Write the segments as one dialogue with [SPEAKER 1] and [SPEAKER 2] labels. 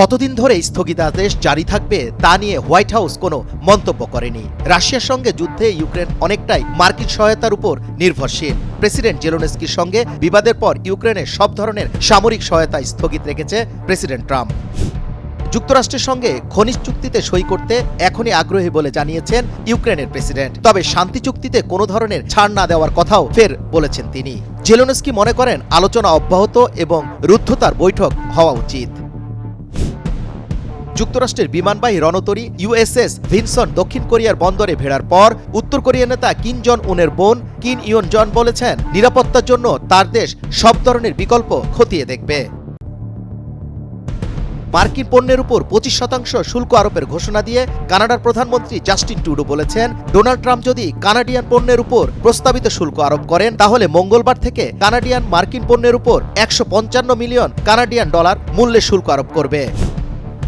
[SPEAKER 1] কতদিন ধরে স্থগিতাদেশ জারি থাকবে তা নিয়ে হোয়াইট হাউস কোনো মন্তব্য করেনি। রাশিয়ার সঙ্গে যুদ্ধে ইউক্রেন অনেকটাই মার্কিন সহায়তার উপর নির্ভরশীল। প্রেসিডেন্ট জেলেনস্কির সঙ্গে বিবাদের পর ইউক্রেনের সব ধরনের সামরিক সহায়তা স্থগিত রেখেছে প্রেসিডেন্ট ট্রাম্প। যুক্তরাষ্ট্রের সঙ্গে খনিজ চুক্তিতে সই করতে এখনই আগ্রহী বলে জানিয়েছেন ইউক্রেনের প্রেসিডেন্ট। তবে শান্তি চুক্তিতে কোনো ধরনের ছাড় না দেওয়ার কথাও ফের বলেছেন তিনি। জেলেনস্কি মনে করেন আলোচনা অব্যাহত এবং রুদ্ধতার বৈঠক হওয়া উচিত। যুক্তরাষ্ট্রের বিমানবাহী রণতরী ইউএসএস ভিনসন দক্ষিণ কোরিয়ার বন্দরে ভেড়ার পর উত্তর কোরিয়ার নেতা কিম জন উনের বোন কিম ইয়ন জন বলেছেন, নিরাপত্তার জন্য তার দেশ সব ধরনের বিকল্প খতিয়ে দেখবে। মার্কিন পণ্যের উপর 25% শুল্ক আরোপের ঘোষণা দিয়ে কানাডার প্রধানমন্ত্রী জাস্টিন ট্রুডো বলেছেন, ডোনাল্ড ট্রাম্প যদি কানাডিয়ান পণ্যের উপর প্রস্তাবিত শুল্ক আরোপ করেন তাহলে মঙ্গলবার থেকে কানাডিয়ান মার্কিন পণ্যের উপর 155 মিলিয়ন কানাডিয়ান ডলার মূল্যে শুল্ক আরোপ করবে।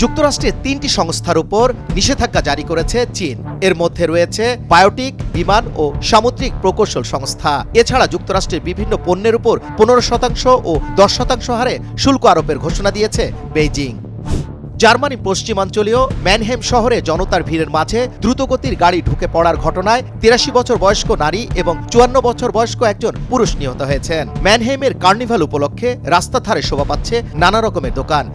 [SPEAKER 1] যুক্তরাষ্ট্রের 3টি সংস্থার উপর নিষেধাজ্ঞা জারি করেছে চীন। এর মধ্যে রয়েছে বায়োটিক, বিমান ও সামুদ্রিক প্রকৌশল সংস্থা। এছাড়া যুক্তরাষ্ট্রের বিভিন্ন পণ্যের উপর 15% ও 10% হারে শুল্ক আরোপের ঘোষণা দিয়েছে বেইজিং। জার্মানি পশ্চিমাঞ্চলীয় ম্যানহেম শহরে জনতার ভিড়ের মাঝে দ্রুতগতির গাড়ি ঢুকে পড়ার ঘটনায় 83 বছর বয়স্ক নারী এবং 54 বছর বয়স্ক একজন পুরুষ নিহত হয়েছেন। ম্যানহেমের কার্নিভাল উপলক্ষে রাস্তার ধারে শোভা পাচ্ছে নানা রকমের দোকান।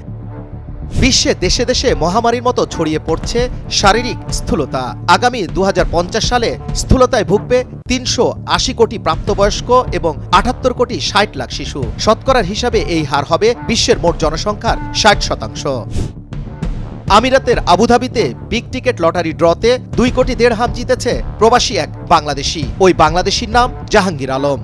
[SPEAKER 1] বিশ্বে দেশে দেশে মহামারীর মতো ছড়িয়ে পড়ছে শারীরিক স্থূলতা। আগামী 2050 সালে স্থূলতায় ভুগবে 380 কোটি প্রাপ্তবয়স্ক এবং 78 কোটি 60 লাখ শিশু। শতকরার হিসাবে এই হার হবে বিশ্বের মোট জনসংখ্যার 60%। আমিরাতের আবুধাবিতে বিগ টিকেট লটারি ড্রতে 2 কোটি দেড়হাম জিতেছে প্রবাসী এক বাংলাদেশি। ওই বাংলাদেশির নাম জাহাঙ্গীর আলম।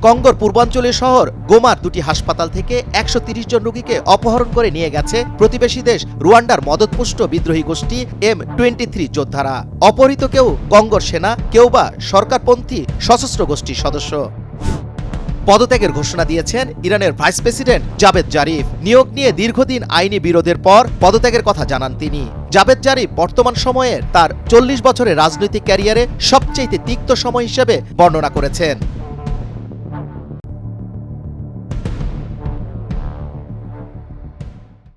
[SPEAKER 1] কঙ্গোর পূর্বাঞ্চলীয় শহর গোমার 2টি হাসপাতাল থেকে 130 জন রোগীকে অপহরণ করে নিয়ে গেছে প্রতিবেশী দেশ রুয়ান্ডার মদতপুষ্ট বিদ্রোহী গোষ্ঠী M23 যোদ্ধারা। অপহৃত কেউ কঙ্গোর সেনা, কেউ বা সরকারপন্থী সশস্ত্র গোষ্ঠীর সদস্য। পদত্যাগের ঘোষণা দিয়েছেন ইরানের ভাইস প্রেসিডেন্ট জাভেদ জারিফ। নিয়োগ নিয়ে দীর্ঘদিন আইনি বিরোধের পর পদত্যাগের কথা জানান তিনি। জাভেদ জারিফ বর্তমান সময়ের তার 40 বছরের রাজনৈতিক ক্যারিয়ারে সবচেয়ে তিক্ত সময় হিসেবে বর্ণনা করেছেন।